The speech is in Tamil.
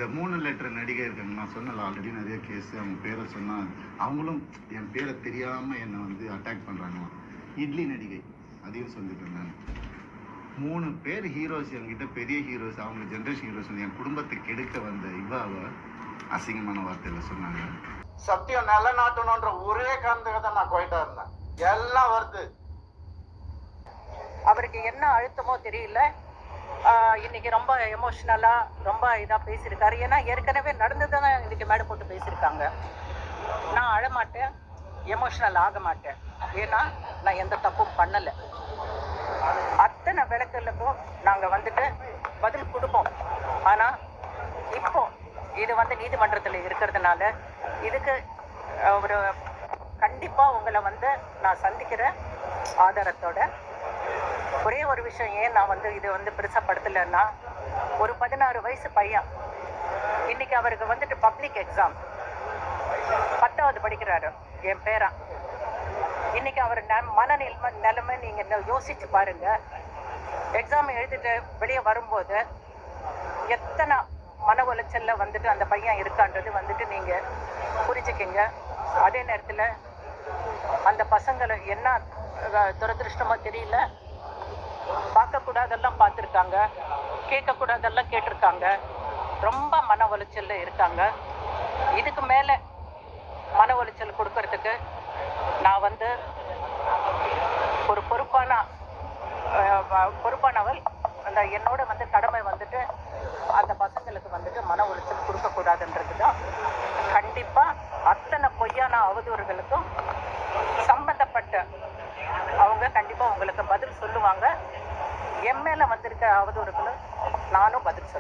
இந்த 3 லெட்டர் நடிகை இருக்காங்க, நான் சொன்னல ஆல்ரெடி நிறைய கேஸ், அவங்க பேரை சொன்னால் அவங்களும் என் பேரை தெரியாமல் என்னை வந்து அட்டாக் பண்ணுறாங்களாம். இட்லி நடிகை அதையும் சொல்லிட்டேன் நான். 3 பேர் ஹீரோஸ், என்கிட்ட பெரிய ஹீரோஸ், அவங்க ஜென்ரேஷன் ஹீரோஸ், என் குடும்பத்துக்கு எடுக்க வந்த இவாவை அசிங்கமான வார்த்தையில் சொன்னாங்க. சத்தியம் நிலநாட்டணுன்ற ஒரே காரணத்துக்கு தான் நான் போயிட்டா இருந்தேன். எல்லாம் வருது. அவருக்கு என்ன அழுத்தமோ தெரியல, இன்னைக்கு ரொம்ப எமோஷ்னலா ரொம்ப இதா பேசியிருக்காரு. ஏன்னா ஏற்கனவே நடந்ததுதான் இன்னைக்கு மேடை போட்டு பேசியிருக்காங்க. நான் அழமாட்டேன், எமோஷ்னல் ஆக மாட்டேன். ஏன்னா நான் எந்த தப்பும் பண்ணலை. அத்தனை விளக்குகளுக்கும் நாங்கள் வந்துட்டு பதில் கொடுப்போம். ஆனால் இப்போ இது வந்து நீதிமன்றத்தில் இருக்கிறதுனால இதுக்கு ஒரு கண்டிப்பாக உங்களை வந்து நான் சந்திக்கிறேன் ஆதாரத்தோட. ஒரே ஒரு விஷயம், ஏன் நான் வந்து இது வந்து பெருசப்படுத்தலைன்னா, ஒரு 16 வயசு பையன் இன்னைக்கு அவருக்கு வந்துட்டு பப்ளிக் எக்ஸாம் 10வது படிக்கிறாரு, என் பேரா. இன்னைக்கு அவர் நிலைமை நீங்கள் யோசிச்சு பாருங்க. எக்ஸாம் எழுதிட்டு வெளியே வரும்போது எத்தனை மன உளைச்சல்ல வந்துட்டு அந்த பையன் இருக்கான்றது வந்துட்டு நீங்க புரிஞ்சுக்கிங்க. அதே நேரத்தில் அந்த பசங்களை என்ன துரதிருஷ்டமா தெரியல, பார்க்கக்கூடாதெல்லாம் பார்த்துருக்காங்க, கேட்கக்கூடாதெல்லாம் கேட்டிருக்காங்க, ரொம்ப மன உளைச்சல்ல இருக்காங்க. இதுக்கு மேலே மன உளைச்சல் கொடுக்கறதுக்கு நான் வந்து ஒரு பொறுப்பானவள். அந்த என்னோட வந்து கடமை வந்துட்டு அந்த பசங்களுக்கு வந்துட்டு மன உளைச்சல் கொடுக்கக்கூடாதுன்றது தான். கண்டிப்பாக அத்தனை பொய்யான அவதூறுகளுக்கும் சம்பந்தப்பட்ட அவங்க கண்டிப்பாக உங்களுக்கு பதில் சொல்லுவாங்க. என் மேலே வந்திருக்க அவதூறுகளும் நானும் பதில் சொல்லுவேன்.